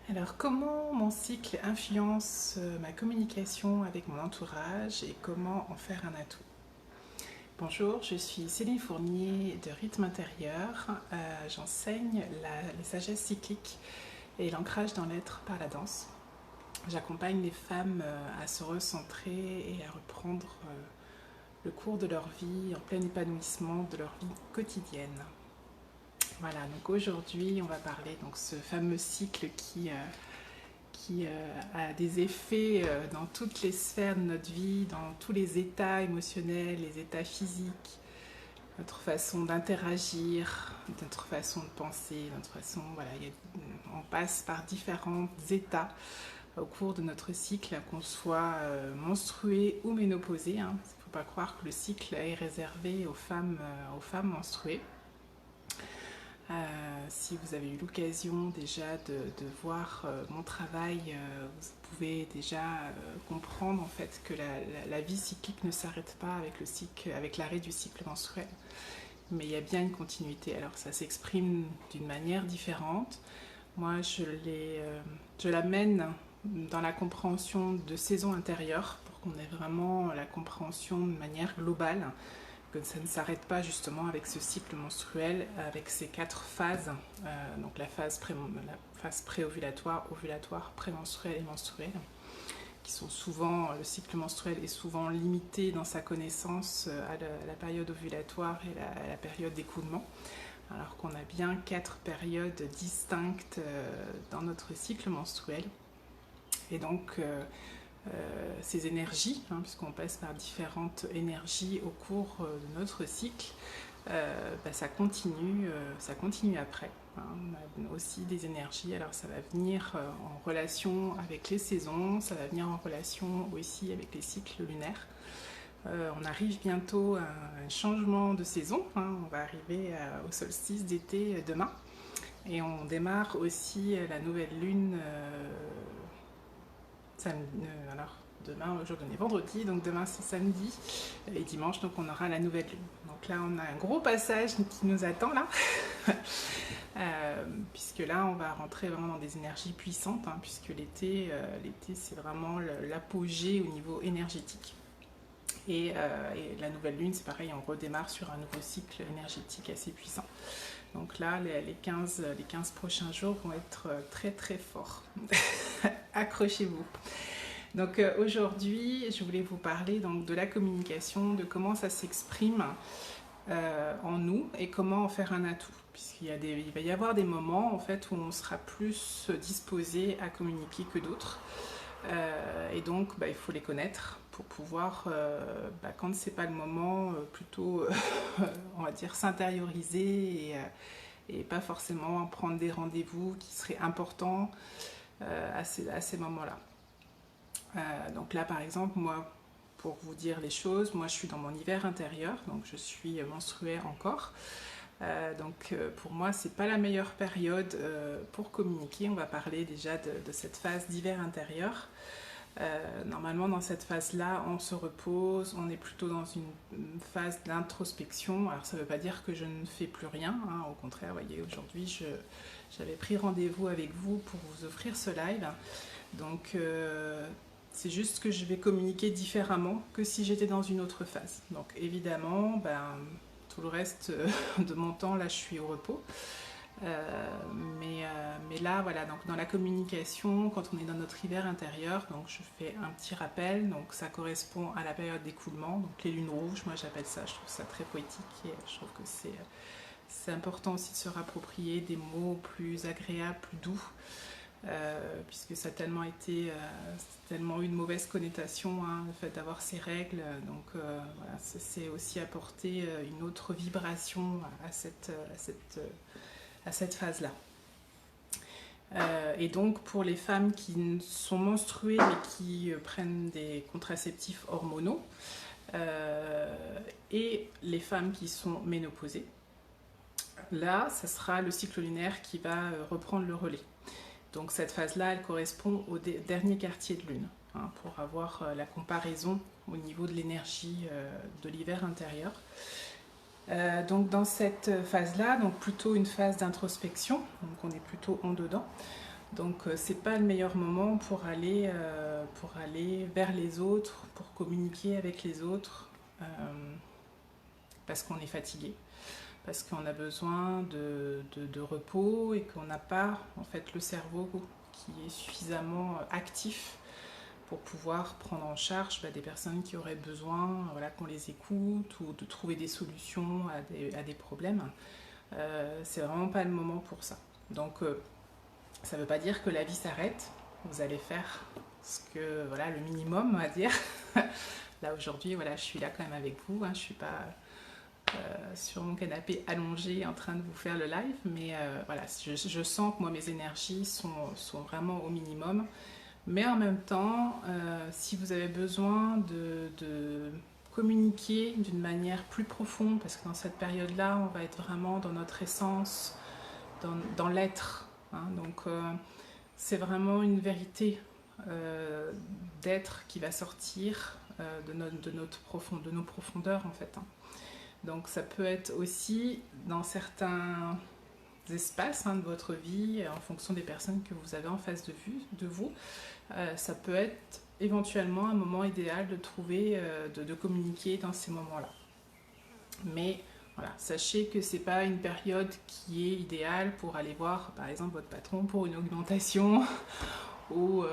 Alors, comment mon cycle influence ma communication avec mon entourage et comment en faire un atout? Bonjour, je suis Céline Fournier de Rythme Intérieur. J'enseigne les sagesses cycliques et l'ancrage dans l'être par la danse. J'accompagne les femmes à se recentrer et à reprendre le cours de leur vie en plein épanouissement de leur vie quotidienne. Voilà, donc aujourd'hui on va parler de ce fameux cycle qui a des effets dans toutes les sphères de notre vie, dans tous les états émotionnels, les états physiques, notre façon d'interagir, notre façon de penser, notre façon, voilà, on passe par différents états au cours de notre cycle, qu'on soit menstrué ou ménopausé. Il ne faut pas croire que le cycle est réservé aux femmes menstruées. Si vous avez eu l'occasion déjà de voir mon travail, vous pouvez déjà comprendre en fait que la vie cyclique ne s'arrête pas avec le cycle, avec l'arrêt du cycle menstruel, mais il y a bien une continuité. Alors ça s'exprime d'une manière différente. Moi, je l'amène dans la compréhension de saisons intérieures pour qu'on ait vraiment la compréhension de manière globale, que ça ne s'arrête pas justement avec ce cycle menstruel, avec ces 4 phases, donc la phase préovulatoire, ovulatoire, prémenstruelle et menstruelle, qui sont souvent, le cycle menstruel est souvent limité dans sa connaissance à la période ovulatoire et la période d'écoulement, alors qu'on a bien 4 périodes distinctes dans notre cycle menstruel. Et donc, ces énergies, puisqu'on passe par différentes énergies au cours de notre cycle, ça continue après. On a aussi des énergies, alors ça va venir en relation avec les saisons, ça va venir en relation aussi avec les cycles lunaires. On arrive bientôt à un changement de saison, on va arriver au solstice d'été demain, et on démarre aussi la nouvelle lune alors demain, aujourd'hui on est vendredi, donc demain c'est samedi et dimanche, donc on aura la nouvelle lune. Donc là on a un gros passage qui nous attend là, puisque là on va rentrer vraiment dans des énergies puissantes, puisque l'été c'est vraiment l'apogée au niveau énergétique. Et la nouvelle lune c'est pareil, on redémarre sur un nouveau cycle énergétique assez puissant. Donc là les 15 prochains jours vont être très très forts. Accrochez-vous. Donc aujourd'hui, je voulais vous parler donc, de la communication, de comment ça s'exprime en nous et comment en faire un atout. Puisqu'il va y avoir des moments en fait, où on sera plus disposé à communiquer que d'autres. Et donc, il faut les connaître pour pouvoir, quand c'est pas le moment, plutôt, on va dire, s'intérioriser et pas forcément prendre des rendez-vous qui seraient importants à ces moments-là. Donc là par exemple, moi pour vous dire les choses, moi je suis dans mon hiver intérieur, donc je suis menstruée encore. Donc pour moi c'est pas la meilleure période pour communiquer. On va parler déjà de cette phase d'hiver intérieur. Normalement dans cette phase là on se repose, on est plutôt dans une phase d'introspection. Alors ça veut pas dire que je ne fais plus rien, au contraire, vous voyez, aujourd'hui j'avais pris rendez-vous avec vous pour vous offrir ce live. Donc c'est juste que je vais communiquer différemment que si j'étais dans une autre phase. Donc évidemment, tout le reste de mon temps, là je suis au repos. Mais là, voilà, donc dans la communication, quand on est dans notre hiver intérieur, donc je fais un petit rappel, donc ça correspond à la période d'écoulement, donc les lunes rouges, moi j'appelle ça, je trouve ça très poétique et je trouve que c'est important aussi de se rapproprier des mots plus agréables, plus doux. Puisque ça a tellement eu une mauvaise connotation, le fait d'avoir ces règles, donc voilà, c'est aussi apporter une autre vibration à cette phase-là. Et donc pour les femmes qui sont menstruées mais qui prennent des contraceptifs hormonaux et les femmes qui sont ménopausées, là ça sera le cycle lunaire qui va reprendre le relais. Donc cette phase-là, elle correspond au dernier quartier de lune, pour avoir la comparaison au niveau de l'énergie de l'hiver intérieur. Donc dans cette phase-là, donc plutôt une phase d'introspection, donc on est plutôt en dedans, Donc c'est pas le meilleur moment pour aller vers les autres, pour communiquer avec les autres, parce qu'on est fatigué, parce qu'on a besoin de repos et qu'on n'a pas en fait le cerveau qui est suffisamment actif pour pouvoir prendre en charge des personnes qui auraient besoin, voilà, qu'on les écoute ou de trouver des solutions à des problèmes. C'est vraiment pas le moment pour ça. Donc ça ne veut pas dire que la vie s'arrête. Vous allez faire voilà, le minimum, on va dire. Là aujourd'hui, voilà, je suis là quand même avec vous. Je ne suis pas sur mon canapé allongé en train de vous faire le live, mais voilà, je sens que moi mes énergies sont vraiment au minimum. Mais en même temps, si vous avez besoin de communiquer d'une manière plus profonde, parce que dans cette période-là, on va être vraiment dans notre essence, dans l'être. Donc c'est vraiment une vérité d'être qui va sortir de nos profondeurs en fait. Donc ça peut être aussi dans certains espaces de votre vie, en fonction des personnes que vous avez en face de vous, ça peut être éventuellement un moment idéal de trouver, de communiquer dans ces moments-là. Mais voilà, sachez que c'est pas une période qui est idéale pour aller voir par exemple votre patron pour une augmentation ou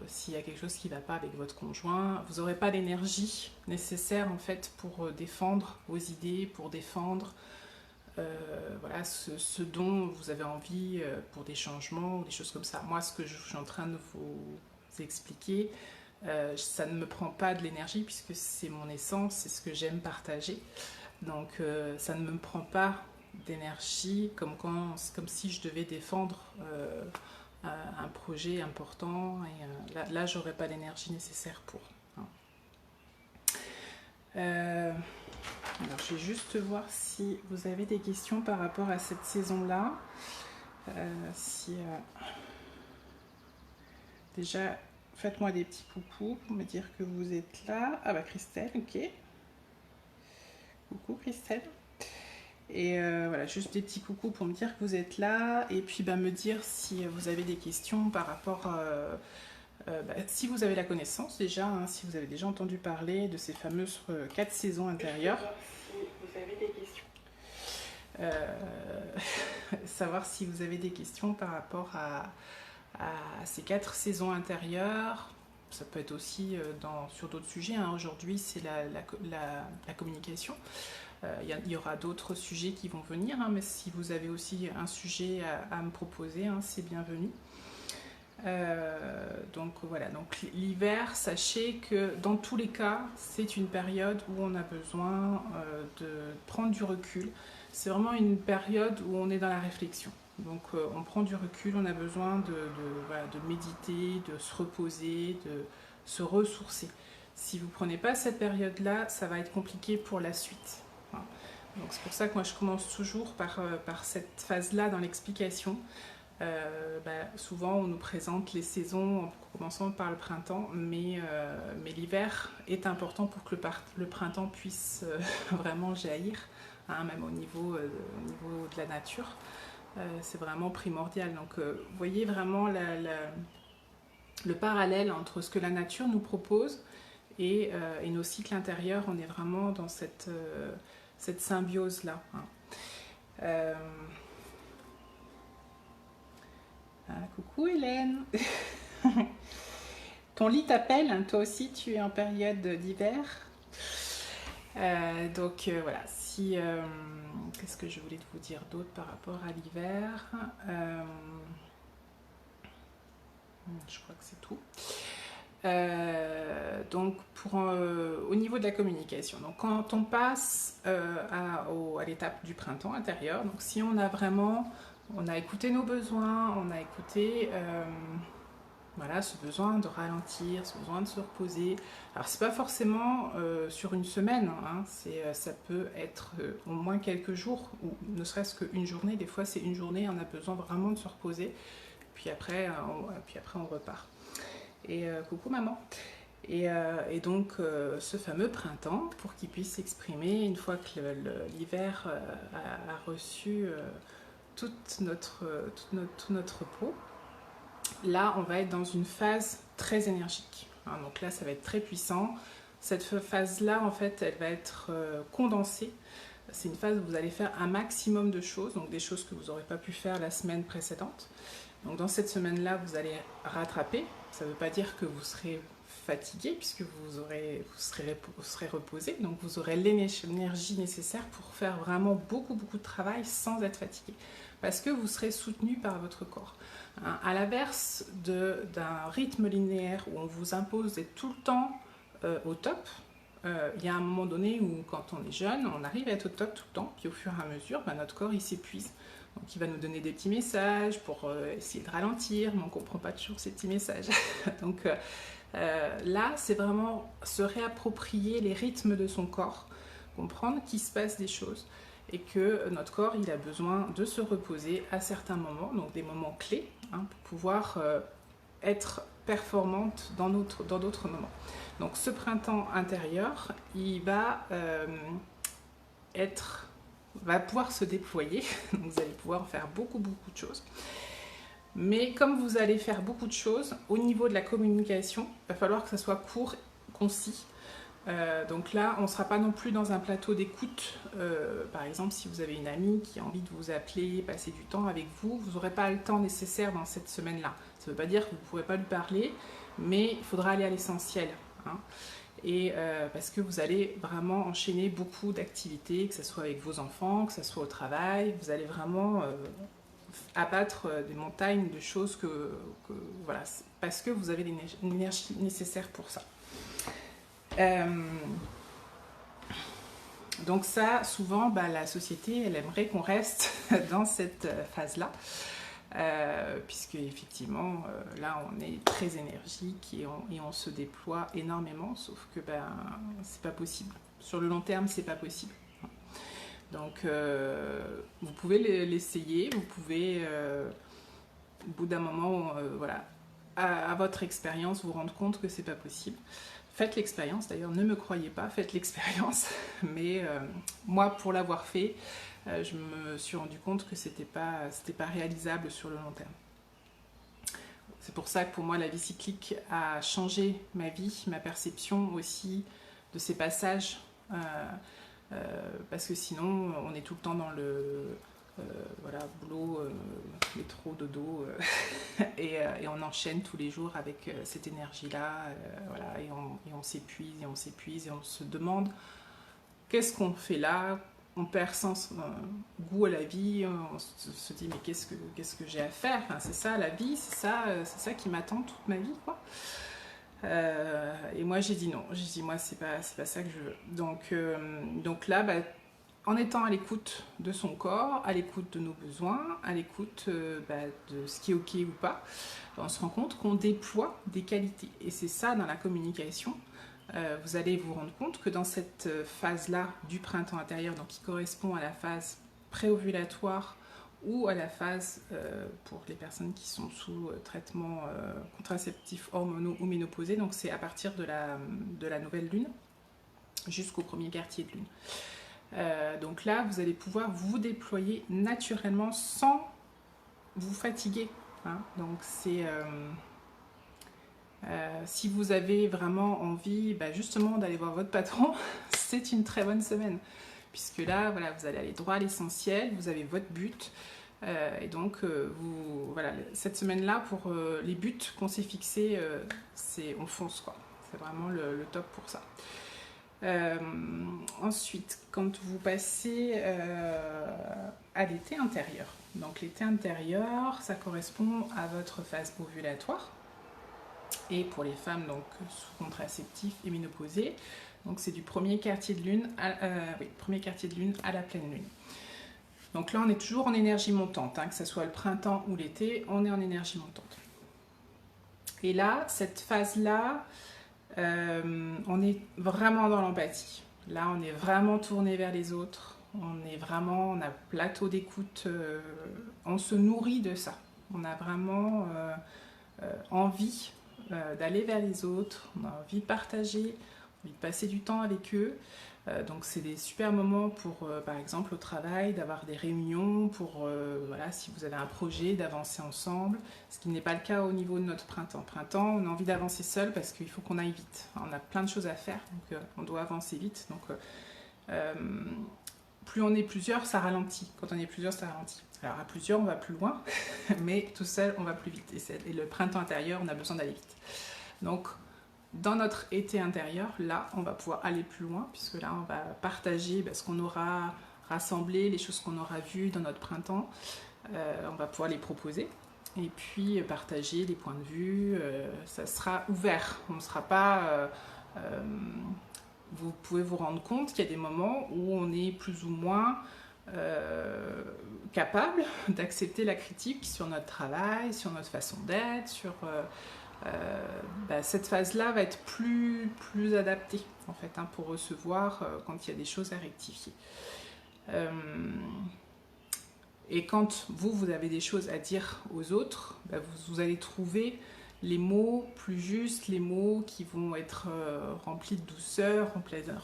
s'il y a quelque chose qui ne va pas avec votre conjoint. Vous n'aurez pas l'énergie nécessaire en fait pour défendre vos idées, pour défendre voilà, ce dont vous avez envie pour des changements ou des choses comme ça. Moi, ce que je suis en train de vous expliquer, ça ne me prend pas de l'énergie puisque c'est mon essence, c'est ce que j'aime partager. Donc ça ne me prend pas d'énergie comme si je devais défendre un projet important et là j'aurais pas l'énergie nécessaire pour. Alors je vais juste voir si vous avez des questions par rapport à cette saison-là. Déjà, faites-moi des petits coucous pour me dire que vous êtes là. Ah bah Christelle, ok. Coucou Christelle. Et voilà, juste des petits coucous pour me dire que vous êtes là. Et puis me dire si vous avez des questions par rapport... si vous avez la connaissance déjà, si vous avez déjà entendu parler de ces fameuses 4 saisons intérieures. Si vous avez des questions. Savoir si vous avez des questions par rapport à ces 4 saisons intérieures. Ça peut être aussi sur d'autres sujets. Aujourd'hui, c'est la communication. Il y aura d'autres sujets qui vont venir, mais si vous avez aussi un sujet à me proposer, c'est bienvenu. Donc voilà, donc l'hiver, sachez que dans tous les cas, c'est une période où on a besoin de prendre du recul. C'est vraiment une période où on est dans la réflexion. Donc on prend du recul, on a besoin de méditer, de se reposer, de se ressourcer. Si vous ne prenez pas cette période-là, ça va être compliqué pour la suite. Donc c'est pour ça que moi je commence toujours par cette phase-là dans l'explication. Souvent on nous présente les saisons en commençant par le printemps, mais l'hiver est important pour que le printemps puisse vraiment jaillir, même au niveau de la nature. C'est vraiment primordial. Donc vous voyez vraiment le parallèle entre ce que la nature nous propose et nos cycles intérieurs. On est vraiment dans cette symbiose-là. Coucou Hélène. Ton lit t'appelle, toi aussi tu es en période d'hiver. Donc voilà, qu'est-ce que je voulais vous dire d'autre par rapport à l'hiver, je crois que c'est tout. Donc au niveau de la communication, donc quand on passe à l'étape du printemps intérieur, donc si on a écouté nos besoins, on a écouté ce besoin de ralentir, ce besoin de se reposer. Alors c'est pas forcément sur une semaine, ça peut être au moins quelques jours, ou ne serait-ce qu'une journée. Des fois c'est une journée, on a besoin vraiment de se reposer, puis après on repart. Et coucou maman. Et donc ce fameux printemps, pour qu'il puisse s'exprimer une fois que l'hiver a reçu tout notre peau. Là, on va être dans une phase très énergique. Hein, donc là, ça va être très puissant. Cette phase-là, en fait, elle va être condensée. C'est une phase où vous allez faire un maximum de choses, donc des choses que vous n'aurez pas pu faire la semaine précédente. Donc dans cette semaine-là, vous allez rattraper. Ça ne veut pas dire que vous serez fatigué, puisque vous serez reposé. Donc vous aurez l'énergie nécessaire pour faire vraiment beaucoup de travail sans être fatigué. Parce que vous serez soutenu par votre corps. Hein, à l'inverse d'un rythme linéaire où on vous impose d'être tout le temps au top, il y a un moment donné où quand on est jeune, on arrive à être au top tout le temps, puis au fur et à mesure, notre corps il s'épuise. Donc il va nous donner des petits messages pour essayer de ralentir, mais on ne comprend pas toujours ces petits messages. Donc là, c'est vraiment se réapproprier les rythmes de son corps, comprendre qu'il se passe des choses et que notre corps il a besoin de se reposer à certains moments, donc des moments clés, hein, pour pouvoir être performante dans d'autres moments. Donc ce printemps intérieur, il va pouvoir se déployer, donc vous allez pouvoir faire beaucoup de choses. Mais comme vous allez faire beaucoup de choses, au niveau de la communication, il va falloir que ça soit court, concis. Donc là, on ne sera pas non plus dans un plateau d'écoute. Par exemple, si vous avez une amie qui a envie de vous appeler, passer du temps avec vous, vous n'aurez pas le temps nécessaire dans cette semaine-là. Ça ne veut pas dire que vous ne pourrez pas lui parler, mais il faudra aller à l'essentiel. Hein. Et parce que vous allez vraiment enchaîner beaucoup d'activités, que ce soit avec vos enfants, que ce soit au travail, vous allez vraiment abattre des montagnes de choses voilà, parce que vous avez l'énergie nécessaire pour ça. Donc ça, souvent, la société, elle aimerait qu'on reste dans cette phase-là, puisque effectivement, là, on est très énergique et on se déploie énormément, sauf que c'est pas possible. Sur le long terme, c'est pas possible. Donc, vous pouvez l'essayer, vous pouvez, au bout d'un moment, voilà, à votre expérience, vous rendre compte que c'est pas possible. Faites l'expérience, d'ailleurs, ne me croyez pas, faites l'expérience. Mais moi, pour l'avoir fait, je me suis rendu compte que c'était pas réalisable sur le long terme. C'est pour ça que pour moi, la vie cyclique a changé ma vie, ma perception aussi de ces passages. Parce que sinon, on est tout le temps dans le voilà, boulot, métro, dodo, et on enchaîne tous les jours avec cette énergie-là, voilà, et on s'épuise, et on se demande qu'est-ce qu'on fait là, on perd sens, goût à la vie, on se dit mais qu'est-ce que j'ai à faire, enfin, c'est ça la vie, c'est ça qui m'attend toute ma vie, quoi. Et moi j'ai dit non, j'ai dit moi c'est pas ça que je veux. Donc là, en étant à l'écoute de son corps, à l'écoute de nos besoins, à l'écoute de ce qui est ok ou pas, on se rend compte qu'on déploie des qualités. Et c'est ça dans la communication. Vous allez vous rendre compte que dans cette phase-là du printemps intérieur, donc qui correspond à la phase préovulatoire ou à la phase pour les personnes qui sont sous traitement contraceptif hormonaux ou ménopausés, donc c'est à partir de la nouvelle lune jusqu'au premier quartier de lune. Donc là, vous allez pouvoir vous déployer naturellement sans vous fatiguer. Hein. Donc c'est si vous avez vraiment envie justement d'aller voir votre patron, c'est une très bonne semaine. Puisque là, voilà, vous allez aller droit à l'essentiel, vous avez votre but. Et donc, voilà, cette semaine-là, pour les buts qu'on s'est fixés, on fonce, quoi. C'est vraiment le top pour ça. Ensuite, quand vous passez à l'été intérieur, donc l'été intérieur, ça correspond à votre phase ovulatoire, et pour les femmes donc sous contraceptif et ménopausées, donc c'est du premier quartier de lune à la pleine lune. Donc là, on est toujours en énergie montante, hein, que ce soit le printemps ou l'été, on est en énergie montante. Et là, cette phase-là, on est vraiment dans l'empathie. Là, on est vraiment tourné vers les autres. On a plateau d'écoute. On se nourrit de ça. On a vraiment envie d'aller vers les autres. On a envie de partager, envie de passer du temps avec eux. Donc c'est des super moments pour, par exemple, au travail, d'avoir des réunions, pour, voilà, si vous avez un projet, d'avancer ensemble, ce qui n'est pas le cas au niveau de notre printemps. Printemps, on a envie d'avancer seul parce qu'il faut qu'on aille vite. On a plein de choses à faire, donc on doit avancer vite. Donc plus on est plusieurs, ça ralentit. Quand on est plusieurs, ça ralentit. Alors à plusieurs, on va plus loin, mais tout seul, on va plus vite. Et le printemps intérieur, on a besoin d'aller vite. Donc dans notre été intérieur, là, on va pouvoir aller plus loin, puisque là, on va partager ce qu'on aura rassemblé, les choses qu'on aura vues dans notre printemps. On va pouvoir les proposer. Et puis partager les points de vue. Ça sera ouvert. On ne sera pas... vous pouvez vous rendre compte qu'il y a des moments où on est plus ou moins capable d'accepter la critique sur notre travail, sur notre façon d'être, sur... cette phase-là va être plus adaptée en fait, hein, pour recevoir quand il y a des choses à rectifier. Et quand vous avez des choses à dire aux autres, vous allez trouver les mots plus justes, les mots qui vont être remplis de douceur,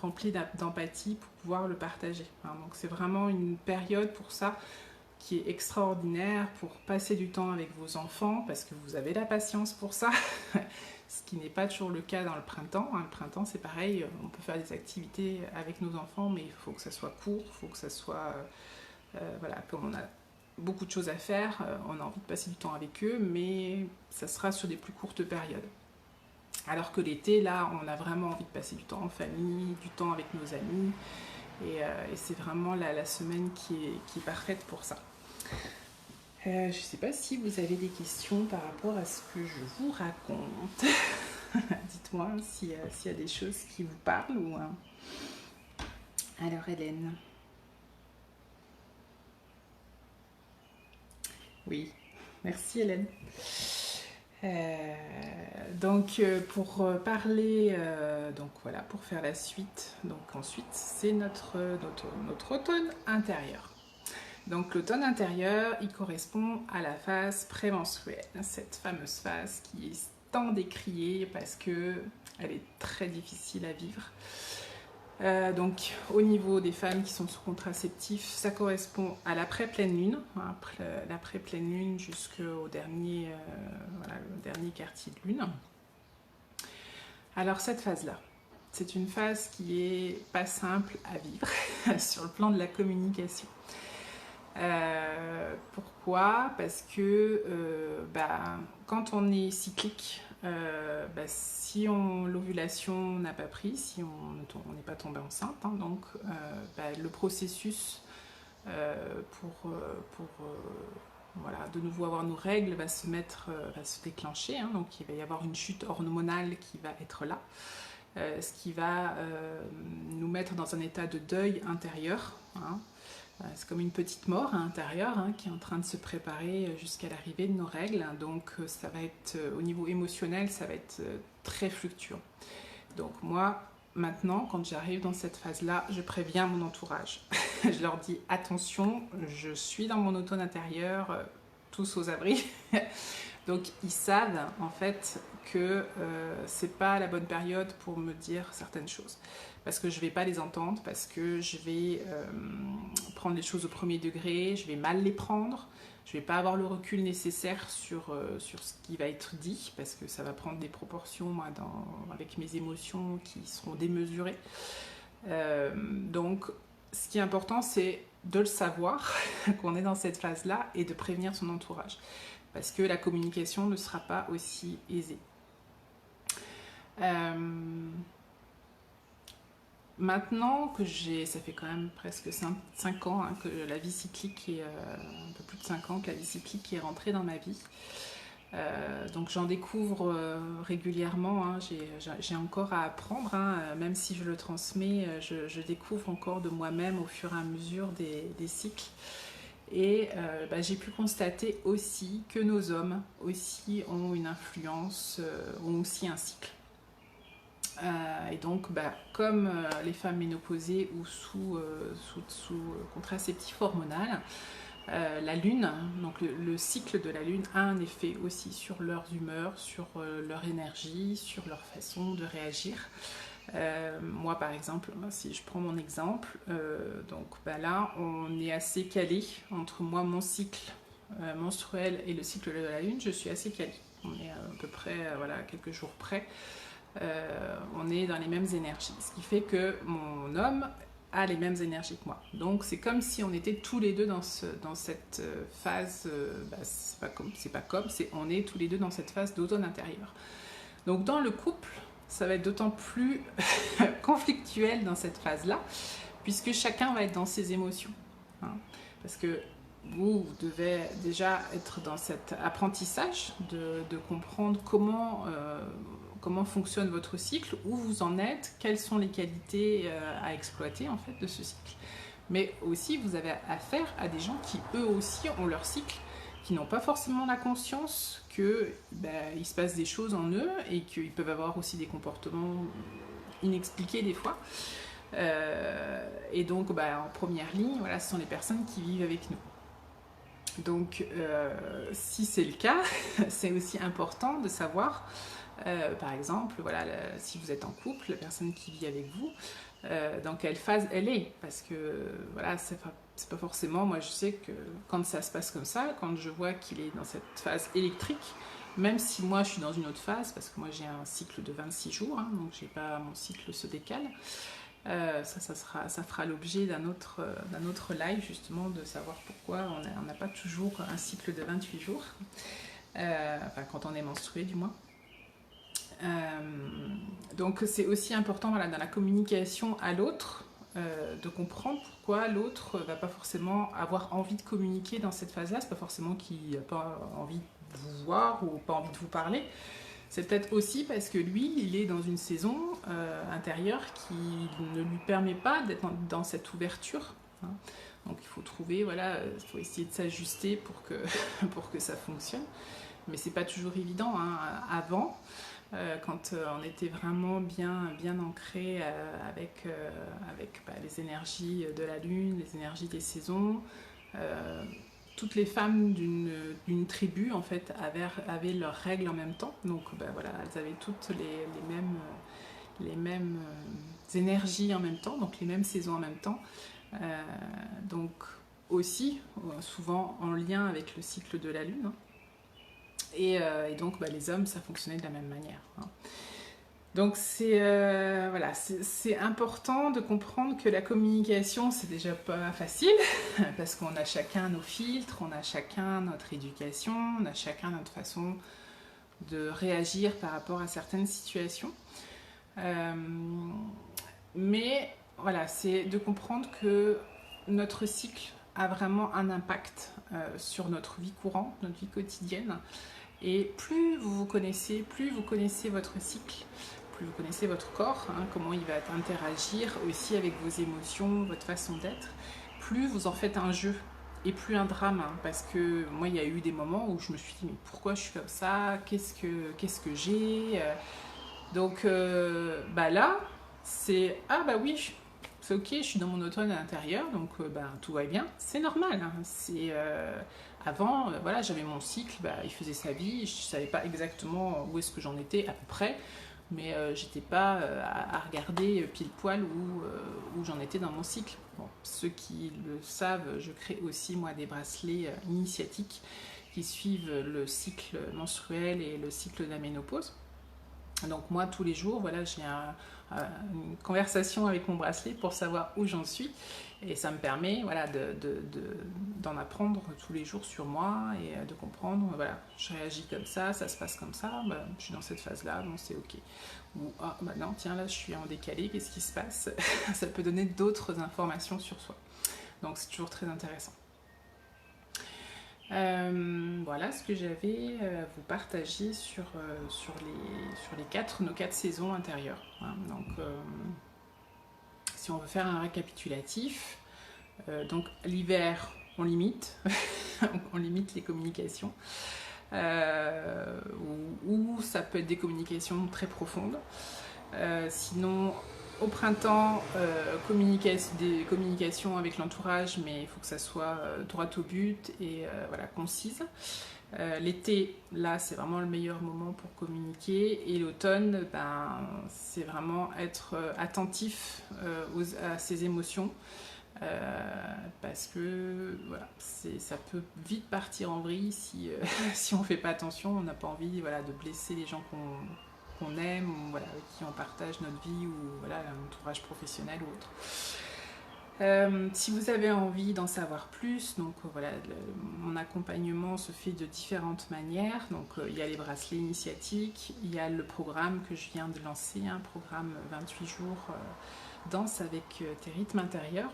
remplis d'empathie pour pouvoir le partager. Hein. Donc c'est vraiment une période pour ça qui est extraordinaire, pour passer du temps avec vos enfants, parce que vous avez la patience pour ça, ce qui n'est pas toujours le cas dans le printemps. Le printemps, c'est pareil, on peut faire des activités avec nos enfants, mais il faut que ça soit court, il faut que ça soit... voilà, comme on a beaucoup de choses à faire, on a envie de passer du temps avec eux, mais ça sera sur des plus courtes périodes. Alors que l'été, là, on a vraiment envie de passer du temps en famille, du temps avec nos amis, et c'est vraiment la semaine qui est parfaite pour ça. Je ne sais pas si vous avez des questions par rapport à ce que je vous raconte. Dites-moi s'il y a des choses qui vous parlent. Ou... Alors Hélène. Oui, merci Hélène. Donc pour parler, donc voilà, pour faire la suite, donc ensuite c'est notre automne intérieur. Donc l'automne intérieur, il correspond à la phase prémenstruelle, cette fameuse phase qui est tant décriée parce que elle est très difficile à vivre. Donc au niveau des femmes qui sont sous contraceptif, ça correspond à l'après-pleine lune, l'après-pleine lune jusqu'au dernier, le dernier quartier de lune. Alors cette phase-là, c'est une phase qui est pas simple à vivre sur le plan de la communication. Pourquoi ? Parce que quand on est cyclique, si l'ovulation n'a pas pris, si on n'est pas tombé enceinte, hein, donc le processus voilà, de nouveau avoir nos règles va se déclencher, hein, donc il va y avoir une chute hormonale qui va être là, ce qui va nous mettre dans un état de deuil intérieur, hein. C'est comme une petite mort à l'intérieur, hein, qui est en train de se préparer jusqu'à l'arrivée de nos règles. Donc ça va être, au niveau émotionnel, ça va être très fluctuant. Donc moi, maintenant, quand j'arrive dans cette phase-là, je préviens mon entourage. Je leur dis attention, je suis dans mon automne intérieur, tous aux abris. Donc ils savent en fait que c'est pas la bonne période pour me dire certaines choses. Parce que je ne vais pas les entendre, parce que je vais prendre les choses au premier degré, je vais mal les prendre, je ne vais pas avoir le recul nécessaire sur ce qui va être dit, parce que ça va prendre des proportions avec mes émotions qui seront démesurées. Donc ce qui est important, c'est de le savoir, qu'on est dans cette phase-là, et de prévenir son entourage. Parce que la communication ne sera pas aussi aisée. Maintenant que ça fait quand même presque 5 ans, hein, que la vie cyclique est, un peu plus de 5 ans que la vie cyclique est rentrée dans ma vie. Donc j'en découvre régulièrement, hein, j'ai encore à apprendre, hein, même si je le transmets, je découvre encore de moi-même au fur et à mesure des cycles. Et j'ai pu constater aussi que nos hommes aussi ont une influence, ont aussi un cycle. Et donc, comme les femmes ménopausées ou sous contraceptif hormonal, la lune, donc le cycle de la lune a un effet aussi sur leurs humeurs, sur leur énergie, sur leur façon de réagir. Moi par exemple, si je prends mon exemple, donc là on est assez calé entre moi, mon cycle menstruel et le cycle de la lune, je suis assez calée. On est à peu près voilà, quelques jours près. On est dans les mêmes énergies. Ce qui fait que mon homme a les mêmes énergies que moi. Donc c'est comme si on était tous les deux dans cette phase, on est tous les deux dans cette phase d'automne intérieur. Donc dans le couple, ça va être d'autant plus conflictuel dans cette phase-là, puisque chacun va être dans ses émotions. Hein. Parce que vous devez déjà être dans cet apprentissage de comprendre comment fonctionne votre cycle, où vous en êtes, quelles sont les qualités à exploiter en fait de ce cycle. Mais aussi, vous avez affaire à des gens qui eux aussi ont leur cycle, qui n'ont pas forcément la conscience qu'il se passe des choses en eux et qu'ils peuvent avoir aussi des comportements inexpliqués des fois. Et donc, en première ligne, voilà, ce sont les personnes qui vivent avec nous. Donc, si c'est le cas, c'est aussi important de savoir, par exemple, voilà, si vous êtes en couple, la personne qui vit avec vous, dans quelle phase elle est. Parce que, voilà, c'est pas forcément, moi je sais que quand ça se passe comme ça, quand je vois qu'il est dans cette phase électrique, même si moi je suis dans une autre phase, parce que moi j'ai un cycle de 26 jours, hein, donc mon cycle se décale, ça fera l'objet d'un autre live justement, de savoir pourquoi on n'a pas toujours un cycle de 28 jours, enfin quand on est menstrué du moins. Donc c'est aussi important, voilà, dans la communication à l'autre, de comprendre pourquoi l'autre va pas forcément avoir envie de communiquer dans cette phase-là. C'est pas forcément qu'il n'a pas envie de vous voir ou pas envie de vous parler. C'est peut-être aussi parce que lui, il est dans une saison intérieure qui ne lui permet pas d'être dans cette ouverture. Hein. Donc il faut trouver, voilà, il faut essayer de s'ajuster pour que ça fonctionne. Mais c'est pas toujours évident. Hein. Avant, quand on était vraiment bien ancré avec les énergies de la lune, les énergies des saisons, toutes les femmes d'une tribu en fait avaient leurs règles en même temps. Donc voilà, elles avaient toutes les mêmes énergies en même temps, donc les mêmes saisons en même temps. Donc aussi, souvent en lien avec le cycle de la lune. Hein. Et donc les hommes, ça fonctionnait de la même manière. Hein. Donc c'est important de comprendre que la communication, c'est déjà pas facile, parce qu'on a chacun nos filtres, on a chacun notre éducation, on a chacun notre façon de réagir par rapport à certaines situations. Mais voilà, c'est de comprendre que notre cycle a vraiment un impact sur notre vie courante, notre vie quotidienne. Et plus vous connaissez votre cycle, plus vous connaissez votre corps, hein, comment il va interagir aussi avec vos émotions, votre façon d'être, plus vous en faites un jeu et plus un drame. Hein, parce que moi, il y a eu des moments où je me suis dit, mais pourquoi je suis comme ça? Qu'est-ce que j'ai? Donc là, c'est, ah bah oui, c'est ok, je suis dans mon automne à l'intérieur, donc tout va bien, c'est normal. Hein, c'est... Avant, voilà, j'avais mon cycle, il faisait sa vie, je ne savais pas exactement où est-ce que j'en étais à peu près, mais j'étais pas à regarder pile poil où j'en étais dans mon cycle. Bon, ceux qui le savent, je crée aussi moi des bracelets initiatiques qui suivent le cycle menstruel et le cycle de la ménopause. Donc moi, tous les jours, voilà, j'ai une conversation avec mon bracelet pour savoir où j'en suis. Et ça me permet, voilà, d'en apprendre tous les jours sur moi et de comprendre, voilà, je réagis comme ça se passe comme ça, je suis dans cette phase-là, bon c'est ok. Ou non, tiens, là je suis en décalé, qu'est-ce qui se passe? Ça peut donner d'autres informations sur soi. Donc c'est toujours très intéressant. Voilà ce que j'avais à vous partager sur nos quatre saisons intérieures. Hein. Donc, si on veut faire un récapitulatif, donc l'hiver, on limite, on limite les communications, ou ça peut être des communications très profondes. Sinon, au printemps, des communications avec l'entourage, mais il faut que ça soit droit au but et voilà, concise. L'été, là, c'est vraiment le meilleur moment pour communiquer. Et l'automne, ben, c'est vraiment être attentif à ses émotions. Parce que voilà, ça peut vite partir en vrille si, si on ne fait pas attention. On n'a pas envie, voilà, de blesser les gens qu'on aime, ou voilà, avec qui on partage notre vie, ou voilà, un entourage professionnel ou autre. Si vous avez envie d'en savoir plus, donc voilà, mon accompagnement se fait de différentes manières. Donc il y a les bracelets initiatiques, il y a le programme que je viens de lancer, un programme 28 jours danse avec tes rythmes intérieurs.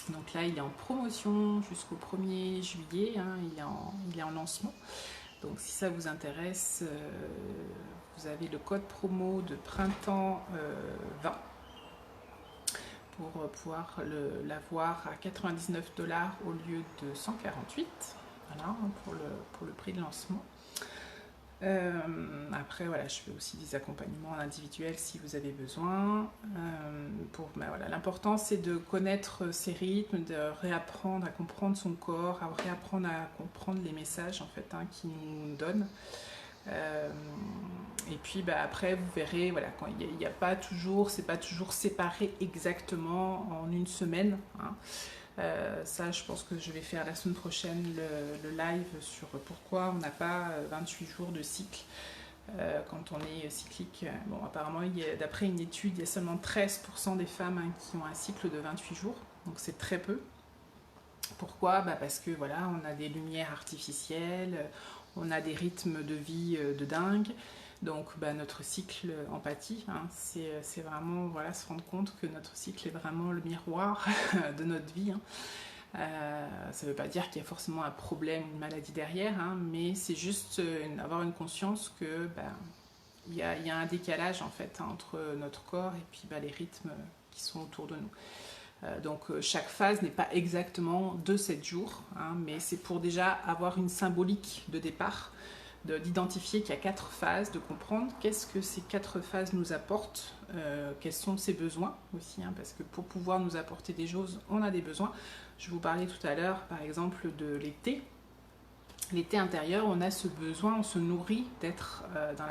Donc là, il est en promotion jusqu'au 1er juillet, hein, il est en lancement. Donc si ça vous intéresse, vous avez le code promo de printemps 20 pour pouvoir l'avoir à 99 $ au lieu de 148, voilà, pour le prix de lancement. Après, voilà, je fais aussi des accompagnements individuels si vous avez besoin. Ben voilà, l'important, c'est de connaître ses rythmes, de réapprendre à comprendre son corps, à réapprendre à comprendre les messages en fait, hein, qu'il nous donne. Et puis bah, après vous verrez, voilà, quand il n'y a pas toujours, c'est pas toujours séparé exactement en une semaine, hein. Ça je pense que je vais faire la semaine prochaine le live sur pourquoi on n'a pas 28 jours de cycle quand on est cyclique. Bon, apparemment d'après une étude, il y a seulement 13% des femmes, hein, qui ont un cycle de 28 jours, donc c'est très peu. Pourquoi? Bah parce que voilà, on a des lumières artificielles, on a des rythmes de vie de dingue. Donc bah, notre cycle en pâtit, hein. C'est vraiment voilà, se rendre compte que notre cycle est vraiment le miroir de notre vie, hein. Ça ne veut pas dire qu'il y a forcément un problème, une maladie derrière, hein, mais c'est juste avoir une conscience que bah, y a un décalage en fait, hein, entre notre corps et puis bah, les rythmes qui sont autour de nous. Donc chaque phase n'est pas exactement de 7 jours, hein, mais c'est pour déjà avoir une symbolique de départ, d'identifier qu'il y a 4 phases, de comprendre qu'est-ce que ces 4 phases nous apportent, quels sont ses besoins aussi, hein, parce que pour pouvoir nous apporter des choses, on a des besoins. Je vous parlais tout à l'heure par exemple de l'été. L'été intérieur, on a ce besoin, on se nourrit d'être dans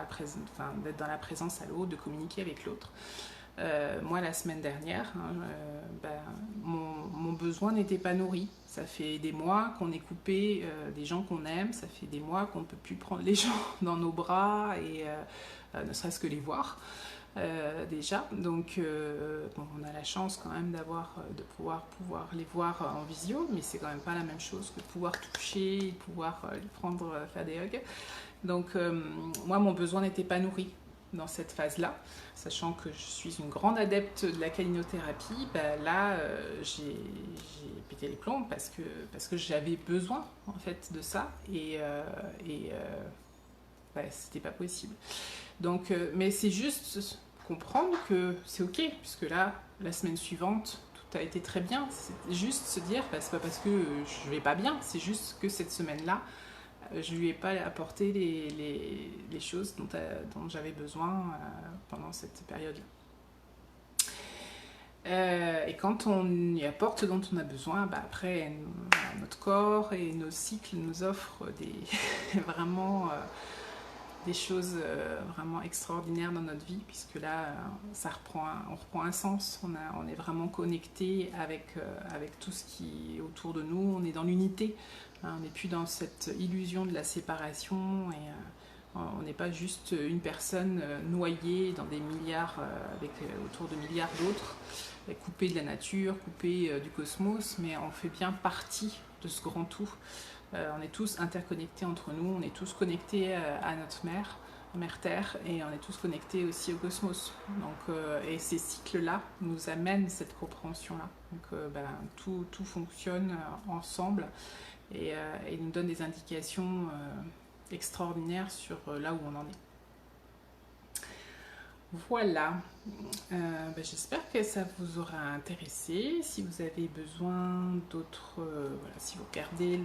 la présence à l'autre, de communiquer avec l'autre. Moi, la semaine dernière, hein, mon besoin n'était pas nourri. Ça fait des mois qu'on est coupé des gens qu'on aime, ça fait des mois qu'on ne peut plus prendre les gens dans nos bras et ne serait-ce que les voir déjà. Donc, bon, on a la chance quand même de pouvoir les voir en visio, mais c'est quand même pas la même chose que de pouvoir toucher, de pouvoir les prendre, faire des hugs. Donc, moi, mon besoin n'était pas nourri dans cette phase-là, sachant que je suis une grande adepte de la calinothérapie. Bah là, j'ai pété les plombs parce que j'avais besoin en fait de ça et ouais, c'était pas possible. Donc, mais c'est juste comprendre que c'est ok, puisque là, la semaine suivante, tout a été très bien. C'est juste se dire, bah, c'est pas parce que je vais pas bien, c'est juste que cette semaine-là, je lui ai pas apporté les choses dont j'avais besoin pendant cette période-là. Et quand on y apporte ce dont on a besoin, bah après notre corps et nos cycles nous offrent vraiment des choses vraiment extraordinaires dans notre vie, puisque là on reprend un sens, on est vraiment connecté avec tout ce qui est autour de nous, on est dans l'unité, hein, on n'est plus dans cette illusion de la séparation et on n'est pas juste une personne noyée dans des milliards, autour de milliards d'autres, coupée de la nature, coupée du cosmos, mais on fait bien partie de ce grand tout. On est tous interconnectés entre nous, on est tous connectés à notre mère Terre, et on est tous connectés aussi au cosmos. Donc, et ces cycles-là nous amènent cette compréhension-là. Donc tout fonctionne ensemble et nous donne des indications extraordinaires sur là où on en est. Voilà, j'espère que ça vous aura intéressé. Si vous avez besoin d'autres, voilà, si vous regardez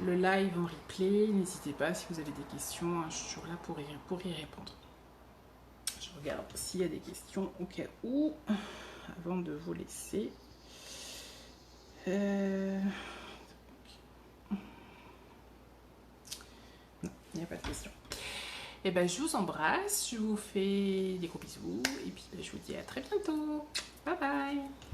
le live en replay, n'hésitez pas, si vous avez des questions, hein, je suis toujours là pour y répondre. Je regarde s'il y a des questions au cas où, avant de vous laisser. Et ben, je vous embrasse, je vous fais des gros bisous et puis ben, je vous dis à très bientôt. Bye bye.